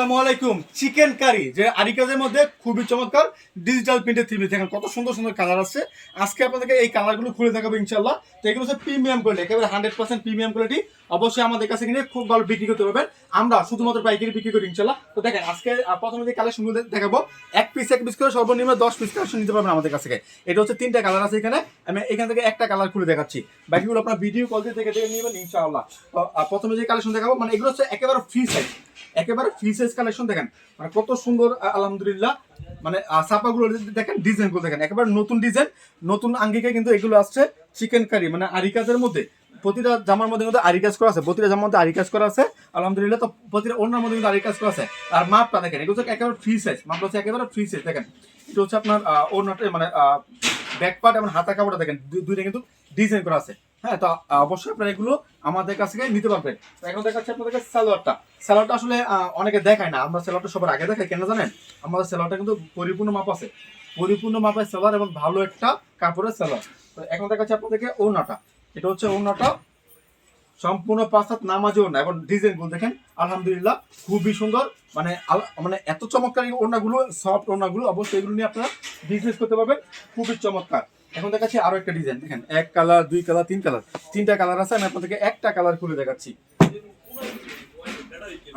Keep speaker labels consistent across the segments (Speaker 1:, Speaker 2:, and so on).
Speaker 1: আসসালামু আলাইকুম। Chicken curry যে আরিকাজের মধ্যে খুবই চমৎকার ডিজিটাল প্রিন্টের থ্রি পিস, দেখেন কত সুন্দর সুন্দর কালার আছে। আজকে আপনাদেরকে এই কালারগুলো খুলে দেখাবো ইনশাল্লাহ। তো এগুলো হচ্ছে প্রিমিয়াম কোয়ালিটি, একেবারে 100% প্রিমিয়াম কোয়ালিটি। অবশ্যই আমাদের কাছে কিনে খুব ভালো বিক্রি করতে পারবেন। আমরা শুধুমাত্র পাইকারি বিক্রি করি ইনশাল্লাহ। তো দেখেন আজকে প্রথমে যে কালেকশনগুলো দেখাবো, এক পিস করে সর্বনিম্ন 10 পিস কালেকশন নিতে পারবেন আমাদের কাছ থেকে। এটা হচ্ছে 3টা কালার আছে এখানে, আমি এখান থেকে একটা কালার খুলে দেখাচ্ছি, বাকিগুলো আপনার ভিডিও কল দিয়ে দেখে নেবেন ইনশাআল্লাহ। তো প্রথমে যে কালেকশন দেখাবো, মানে এগুলো হচ্ছে একেবারে ফ্রি সাইজ, একেবারে ফ্রি সাইজ কালেকশন। দেখেন মানে কত সুন্দর আলহামদুলিল্লাহ। মানে ছাপাগুলো দেখেন, ডিজাইনগুলো দেখেন, একেবারে নতুন ডিজাইন, নতুন আঙ্গিকে কিন্তু এগুলো আসছে। চিকেন কারি মানে আরি কাজের মধ্যে, প্রতিটা জামার মধ্যে কিন্তু আরি কাজ করা আছে, প্রতিটা জামার মধ্যে আরি কাজ করা আছে আলহামদুলিল্লাহ। তো প্রতিটা ওড়নার মধ্যে কিন্তু আরি কাজ করা আছে। আর মাপটা দেখেন, এগুলো হচ্ছে একেবারে ফ্রি সাইজ, মাপটা হচ্ছে একেবারে ফ্রি সাইজ। দেখেন এটা হচ্ছে আপনার ওড়নাটা, মানে ব্যাক পার্ট এবং হাতা কাপড়টা দেখেন দুইটা কিন্তু ডিজাইন করা আছে। হ্যাঁ, তো অবশ্যই আপনারা এগুলো আমাদের কাছ থেকে নিতে পারবেন। তো এখন দেখাচ্ছি আপনাদেরকে সালোয়ারটা। সালোয়ারটা আসলে অনেকে দেখায় না, আমরা সালোয়ারটা সবার আগে দেখাই কেন জানেন? আমাদের সালোয়ারটা কিন্তু পরিপূর্ণ মাপ আছে, পরিপূর্ণ মাপের সালোয়ার এবং ভালো একটা কাপড়ের সালোয়ার। তো এখন দেখাচ্ছি আপনাদেরকে ওড়নাটা। এটা হচ্ছে ওড়নাটা, সম্পূর্ণ 5 হাত নামাজি ওড়না এবং ডিজাইনগুলো দেখেন আলহামদুলিল্লাহ খুবই সুন্দর। মানে মানে এত চমৎকার ওড়নাগুলো, সফট ওড়নাগুলো, অবশ্যই এগুলো নিয়ে আপনারা বিজনেস করতে পারবেন, খুবই চমৎকার। এখন দেখাচ্ছি আরো একটা ডিজাইন, দেখেন 1 কালার 2 কালার 3 কালার, 3টা কালার আছে। আমি আপনাদেরকে একটা কালার খুলে দেখাচ্ছি।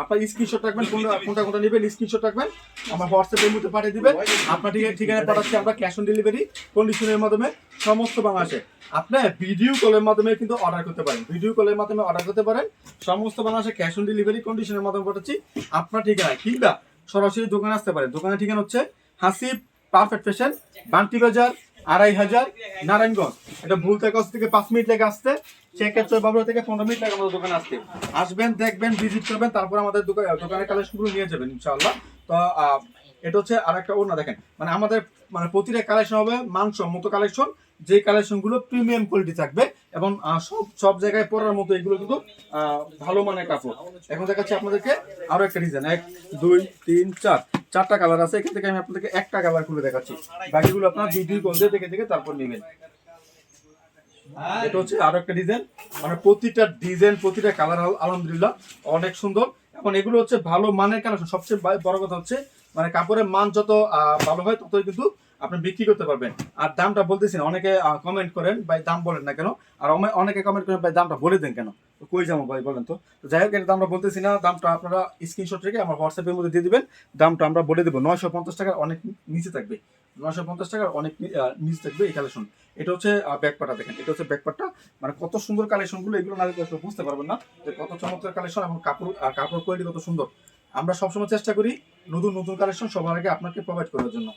Speaker 1: আপনার স্ক্রিনশট রাখবেন, কোনটা কোনটা নেবেন স্ক্রিনশট রাখবেন, আমার হোয়াটসঅ্যাপের মধ্যে পাঠিয়ে দিবেন। আপনার ঠিকানা পাঠাচ্ছি আমরা ক্যাশ অন ডেলিভারি কন্ডিশনের মাধ্যমে সমস্ত বাংলাদেশে। আপনার ভিডিও কলের মাধ্যমে কিন্তু অর্ডার করতে পারেন, ভিডিও কলের মাধ্যমে অর্ডার করতে পারেন সমস্ত বাংলাদেশে, ক্যাশ অন ডেলিভারি কন্ডিশনের মাধ্যমে পাঠাচ্ছি আপনার ঠিকানায়। কিংবা সরাসরি দোকানে আসতে পারেন। দোকানের ঠিকানা হচ্ছে হাসিব পারফেক্ট ফ্যাশন, বান্টি বাজার 2500 নারায়ণগঞ্জ। এটা ভুলতাগঞ্জ থেকে 5 মিনিট লেগে আসতে, চেকের বাবুরা থেকে 15 মিনিট লাগে আমাদের দোকানে আসতে। আসবেন, দেখবেন, ভিজিট করবেন, তারপর আমাদের দোকানের কালেকশনগুলো নিয়ে যাবেন ইনশাআল্লাহ। তো এটা হচ্ছে আর একটা ওড়না দেখেন, মানে আমাদের মানে প্রতিটা কালেকশন হবে মানসম্মত কালেকশন, যে কালেকশনগুলো প্রিমিয়াম কোয়ালিটি থাকবে এবং সব জায়গায় পরার মতো, এগুলো কিন্তু ভালো মানের কাপড়। এখন দেখাচ্ছি আপনাদেরকে আরো একটা ডিজাইন, 1 2 3 4, 4টা কালার আছে। এখান থেকে আমি আপনাদেরকে একটা কালার খুলে দেখাচ্ছি, বাকিগুলো আপনারা ভিডিও কল দিয়ে দেখে তারপর নেবেন। এটা হচ্ছে আরো একটা ডিজাইন, মানে প্রতিটা ডিজাইন, প্রতিটা কালার আলহামদুলিল্লাহ অনেক সুন্দর। এখন এগুলো হচ্ছে ভালো মানের কালেকশন। সবচেয়ে বড় কথা হচ্ছে মানে কাপড়ের মান যত ভালো হয় ততই কিন্তু আপনি বিক্রি করতে পারবেন। আর দামটা বলতেছেন, অনেকে কমেন্ট করেন ভাই দাম বলেন না কেন, আর অনেকে কমেন্ট করেন ভাই দামটা বলে দেন কেন। তো কই যাবো ভাই বলেন তো। যাই হোক, এটা দামটা বলতেছি না, দামটা আপনারা স্ক্রিনশট রেখে আমার হোয়াটসঅ্যাপের মধ্যে দিয়ে দিবেন। দামটা আমরা বলে দেবো, 950 টাকার অনেক নিচে থাকবে, 950 টাকার অনেক নিচে থাকবে এই কালেকশন। এটা হচ্ছে ব্যাকপার্টটা দেখেন, এটা হচ্ছে ব্যাকপার্টটা। মানে কত সুন্দর কালেকশনগুলো, এগুলো না দেখলে বুঝতে পারবেন না যে কত চমৎকার কালেকশন এবং কাপড় কোয়ালিটি কত সুন্দর। আমরা সবসময় চেষ্টা করি নতুন নতুন কালেকশন সবার আগে আপনাকে প্রোভাইড করার জন্য।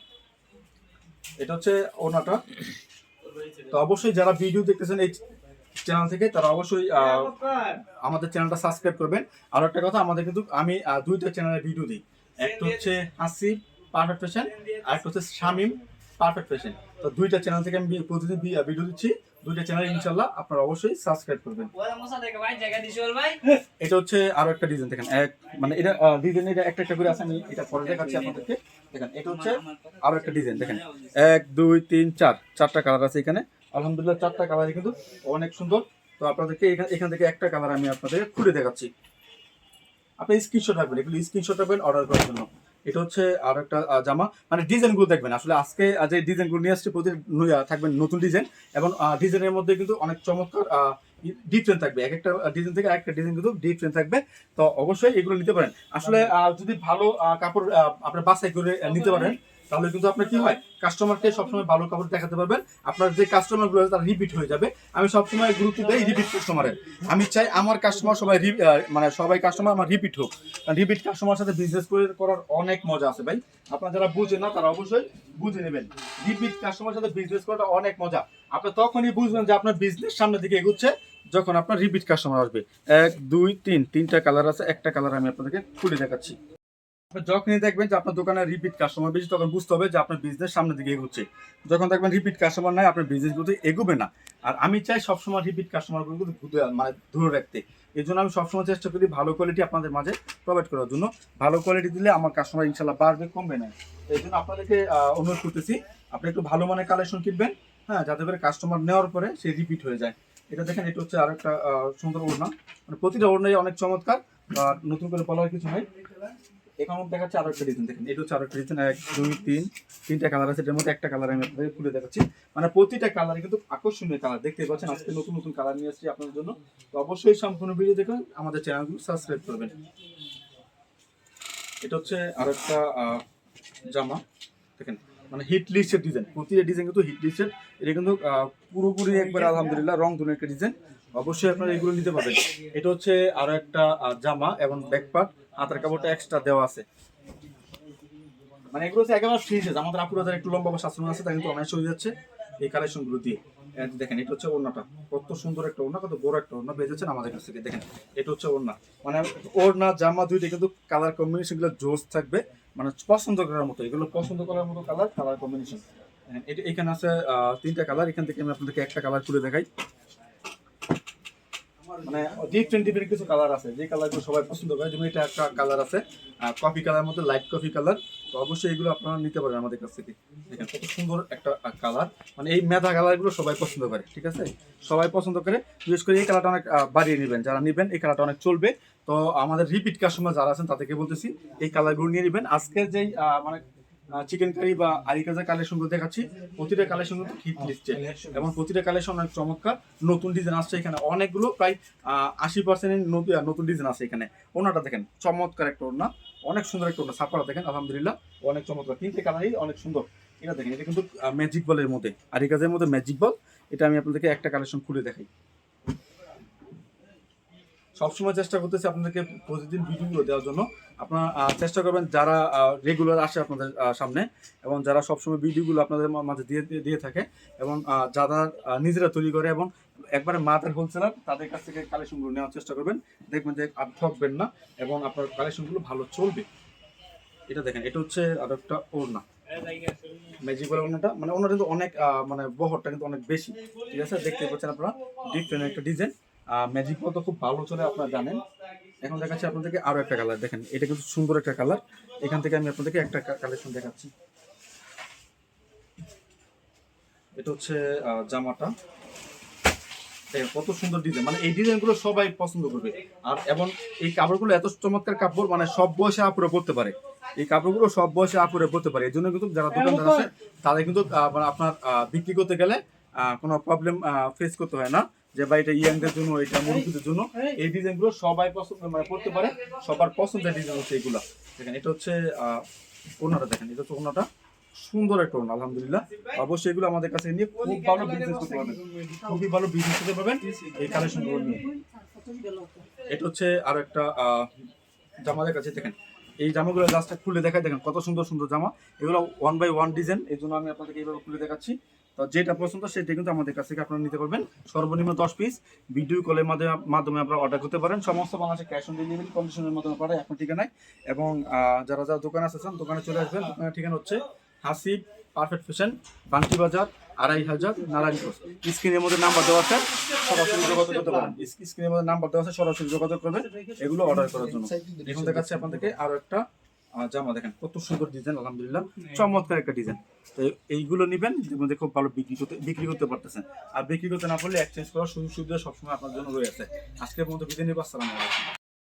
Speaker 1: এটা হচ্ছে ওনাটা। তো অবশ্যই যারা ভিডিও দেখতেছেন এই চ্যানেল থেকে, তারা অবশ্যই আমাদের চ্যানেলটা সাবস্ক্রাইব করবেন। আর একটা কথা, আমাদের কিন্তু আমি 2টা চ্যানেলে ভিডিও দিই, একটা হচ্ছে হাসিব পারফেক্ট ফ্যাশন, আর একটা হচ্ছে শামিম পারফেক্ট ফ্যাশন। তো 2টা চ্যানেল থেকে আমি প্রতিদিন ভিডিও দিচ্ছি, 2টা চ্যানেল ইনশাল্লাহ আপনারা অবশ্যই সাবস্ক্রাইব করবেন। এটা হচ্ছে আরো একটা ডিজাইন দেখেন, মানে এটা ডিজাইন, এটা একটা একটা করে আছে, আমি এটা পরে দেখাচ্ছি আপনাদেরকে। দেখেন এটা হচ্ছে আরো একটা ডিজাইন, দেখেন 1 2 3 4, 4টা কালার আছে এখানে আলহামদুলিল্লাহ। 4টা কালারই কিন্তু অনেক সুন্দর। তো আপনাদেরকে এখান থেকে একটা কালার আমি আপনাদেরকে খুলে দেখাচ্ছি। আপনি স্ক্রিনশট রাখবেন, এগুলো স্ক্রিনশট রাখবেন অর্ডার করার জন্য। এটা হচ্ছে আর একটা জামা, মানে ডিজাইনগুলো দেখবেন। আসলে আজকে যে ডিজাইনগুলো নিয়ে আসছে প্রতি থাকবেন নতুন ডিজাইন, এবং ডিজাইনের মধ্যে কিন্তু অনেক চমৎকার ডিফারেন্ট থাকবে, এক একটা ডিজাইন থেকে আরেকটা ডিজাইন কিন্তু ডিফারেন্ট থাকবে। তো অবশ্যই এগুলো নিতে পারেন। আসলে যদি ভালো কাপড় আপনি বাছাই করে নিতে পারেন, তাহলে কিন্তু আপনার কি হয়, কাস্টমারকে সবসময় ভালো কাপড় দেখাতে পারবেন। আপনার যে কাস্টমারগুলো আছে তারা রিপিট হয়ে যাবে। আমি সবসময় গুরুত্ব দেই রিপিট কাস্টমারের। আমি চাই আমার কাস্টমার সবাই মানে সবাই কাস্টমার আমার রিপিট হোক। রিপিট কাস্টমার সাথে বিজনেস করার অনেক মজা আছে ভাই। আপনারা যারা বুঝেন না তারা অবশ্যই বুঝে নেবেন। রিপিট কাস্টমার সাথে বিজনেস করাটা অনেক মজা। আপনি তখনই বুঝবেন যে আপনার বিজনেস সামনের দিকে এগোচ্ছে যখন আপনার রিপিট কাস্টমার আসবে। 1 2 3, 3টা কালার আছে, একটা কালার আমি আপনাদেরকে খুলে দেখাচ্ছি। যখনই দেখবেন যে আপনার দোকানে রিপিট কাস্টমার বেশি, তখন বুঝতে হবে যে আপনার বিজনেস সামনের দিকে এগোচ্ছে। যখন দেখবেন রিপিট কাস্টমার নাই, আপনার বিজনেস কিন্তু এগোবে না। আর আমি চাই সবসময় রিপিট কাস্টমারগুলো মানে ধরে রাখতে। এই জন্য আমি সবসময় চেষ্টা করি ভালো কোয়ালিটি আপনাদের মাঝে প্রোভাইড করার জন্য। ভালো কোয়ালিটি দিলে আমার কাস্টমার ইনশাল্লাহ বাড়বে, কমবে না। এই জন্য আপনাদেরকে অনুরোধ করতেছি, আপনি একটু ভালো মানের কালেকশন কিনবেন, হ্যাঁ, যাতে করে কাস্টমার নেওয়ার পরে সে রিপিট হয়ে যায়। এটা দেখেন, এটা হচ্ছে আর একটা সুন্দর ওড়না, মানে প্রতিটা ওড়নাই অনেক চমৎকার, আর নতুন করে বলার কিছু নাই। এখন দেখাচ্ছি আরো একটা ডিজাইন, দেখেন এটা হচ্ছে আরো একটা ডিজাইন, 1 2 3 তিনটা কালার আছে, এটার মধ্যে একটা কালার আমি আপনাদের খুলে দেখাচ্ছি। মানে প্রতিটা কালারে কিন্তু আকর্ষণীয় কালার, দেখতে পাচ্ছেন আজকে নতুন নতুন কালার নিয়ে আসছি আপনাদের জন্য। তো অবশ্যই সম্পূর্ণ ভিডিও দেখুন, আমাদের চ্যানেলগুলো সাবস্ক্রাইব করবেন। এটা হচ্ছে আরো একটা জামা, দেখেন মানে হিট লিস্টের ডিজাইন, প্রতিটা ডিজাইন কিন্তু হিট লিস্টের। এটা কিন্তু পুরোপুরি একবার আলহামদুলিল্লাহ রং ধরনের একটা ডিজাইন, অবশ্যই আপনারা এগুলো নিতে পারবেন। এটা হচ্ছে আরো একটা জামা এবং ব্যাকপার্ট, হাতের কাপড়টা এক্সট্রা দেওয়া আছে। মানে এগুলো হচ্ছে একেবারে ফ্রি সাইজ, আমাদের আপুরা যারা একটু লম্বা বা শাস্ত্র আছে তারা কিন্তু অনায়াসে হয়ে যাচ্ছে এই কালেকশনগুলো দিয়ে। দেখেন এটা হচ্ছে ওড়নাটা, কত সুন্দর একটা ওড়না, কত বড় একটা ওড়না বেঁধেছেন আমাদের কাছ থেকে। দেখেন এটা হচ্ছে ওড়না, মানে ওড়না জামা দুইটা কিন্তু কালার কম্বিনেশন গুলো জোস থাকবে, মানে পছন্দ করার মতো, এগুলো পছন্দ করার মতো কালার কম্বিনেশন। এটা এখানে আছে তিনটা কালার, এখান থেকে আমি আপনাদেরকে একটা কালার খুলে দেখাই। মানে ডিফারেন্ট কিছু কালার আছে, যে কালারগুলো সবাই পছন্দ করে, যেমন এটা একটা কালার আছে কফি কালার মধ্যে, লাইট কফি কালার। তো অবশ্যই এগুলো আপনারা নিতে পারেন আমাদের কাছ থেকে। দেখেন কত সুন্দর একটা কালার, মানে এই মেধা কালারগুলো সবাই পছন্দ করে, ঠিক আছে, সবাই পছন্দ করে। বিশেষ করে এই কালারটা অনেক বাড়িয়ে নেবেন, যারা নেবেন এই কালারটা অনেক চলবে। তো আমাদের রিপিট কাস্টমার যারা আছেন তাদেরকে বলতেছি এই কালারগুলো নিয়ে নেবেন। আজকের যেই মানে চিকেন কারি বা আরিকাজার কালেকশনগুলো দেখাচ্ছি, প্রতিটা কালেকশন কিন্তু হিট লিস্টে এবং প্রতিটা কালেকশন অনেক চমৎকার, নতুন ডিজাইন আসছে এখানে অনেকগুলো, প্রায় 80% নতুন ডিজাইন আছে এখানে। ওনাটা দেখেন চমৎকার একটা ওড়না, অনেক সুন্দর একটা ওড়না, সাপারা দেখেন আলহামদুলিল্লাহ অনেক চমৎকার, তিনটে কালারই অনেক সুন্দর। এটা দেখেন এটা কিন্তু ম্যাজিক বলের মধ্যে, আরিকাজের মধ্যে ম্যাজিক বল। এটা আমি আপনাদেরকে একটা কালেকশন খুলে দেখাই। সবসময় চেষ্টা করতেছি আপনাদেরকে প্রতিদিন ভিডিওগুলো দেওয়ার জন্য। আপনারা চেষ্টা করবেন যারা রেগুলার আসে আপনাদের সামনে, এবং যারা সবসময় ভিডিওগুলো আপনাদের মাঝে দিয়ে থাকে, এবং যারা নিজেরা তৈরি করে এবং একবারে মাথার হোলসেলার, তাদের কাছ থেকে কালেকশনগুলো নেওয়ার চেষ্টা করবেন। দেখবেন যে আপনি ঠকবেন না এবং আপনার কালেকশনগুলো ভালো চলবে। এটা দেখেন এটা হচ্ছে আর একটা ওড়না, ম্যাজিক বলে ওড়নাটা, মানে ওনার কিন্তু অনেক মানে বহরটা কিন্তু অনেক বেশি, ঠিক আছে, দেখতে পাচ্ছেন আপনারা ডিফারেন্ট একটা ডিজাইন। ম্যাজিক বল তো খুব ভালো চলে আপনারা জানেন। এখন দেখাচ্ছি আপনাদেরকে আরো একটা কালার, দেখেন এটা কিন্তু সুন্দর একটা কালার। এখান থেকে আমি আপনাদেরকে একটা কালেকশন দেখাচ্ছি। এটা হচ্ছে জামাটা, দেখেন কত সুন্দর ডিজাইন, মানে এই ডিজাইনগুলো সবাই পছন্দ করবে। আর এবং এই কাপড়গুলো এত চমৎকার কাপড়, মানে সব বয়সে আপুরে পড়তে পারে, এই কাপড়গুলো সব বয়সে আপুরে পড়তে পারে। এই জন্য কিন্তু যারা দোকানদার আছে তাদের কিন্তু মানে আপনার বিক্রি করতে গেলে কোনো প্রবলেম ফেস করতে হয় না, যে ভাই এটা ইয়াংদের জন্য, এটা মুরব্বীদের জন্য। এই ডিজাইনগুলো সবাই পছন্দ মানে পড়তে পারে, সবার পছন্দের ডিজাইন হচ্ছে এগুলা। দেখেন এটা হচ্ছে ওড়নাটা, দেখেন এটা হচ্ছে ওড়নাটা, সুন্দর একটা ওড়না আলহামদুলিল্লাহ। অবশ্যই এগুলো আমাদের কাছে নিয়ে খুব ভালো বিজনেস করতে পারবেন, খুবই ভালো বিজনেস করতে পারবেন এই কালেকশনগুলো নিয়ে। এটা হচ্ছে আরো একটা জামাদের কাছে, দেখেন এই জামাগুলো জাস্টটা খুলে দেখায়, দেখেন কত সুন্দর সুন্দর জামা, এগুলো 1 by 1 ডিজাইন, এই জন্য আমি আপনাদেরকে এইভাবে খুলে দেখাচ্ছি। তো যেটা পছন্দ সেটা কিন্তু আমাদের কাছ থেকে আপনারা নিতে পারবেন, সর্বনিম্ন 10 পিস ভিডিও কলের মাধ্যমে আপনারা অর্ডার করতে পারেন। সমস্ত বাংলাদেশে ক্যাশ অন ডেলিভারি কন্ডিশনের মাধ্যমে পাঠায় আপনার ঠিকানায়। এবং যারা যারা দোকানে আসতেছেন দোকানে চলে আসবেন, দোকানের ঠিকানা হচ্ছে হাসিব পারফেক্ট ফ্যাশন, বান্টি বাজার 2500 নারায়ণগঞ্জ। স্ক্রিনের মধ্যে নাম্বার দেওয়া আছে, সরাসরি যোগাযোগ করতে পারেন। স্ক্রিনের মধ্যে নাম্বার দেওয়া আছে, সরাসরি যোগাযোগ করবেন এগুলো অর্ডার করার জন্য। এখন দেখাচ্ছি আপনাদেরকে আরো একটা জামা, দেখেন কত সুন্দর ডিজাইন আলহামদুলিল্লাহ, চমৎকার একটা ডিজাইন। তো এইগুলো নেবেন, মধ্যে খুব ভালো বিক্রি করতে পারতেছেন। আর বিক্রি করতে না পারলে এক্সচেঞ্জ করার সুযোগ সুবিধা সবসময় আপনার জন্য রয়েছে। আজকের মতো বিদায় নিব, আসসালামু আলাইকুম।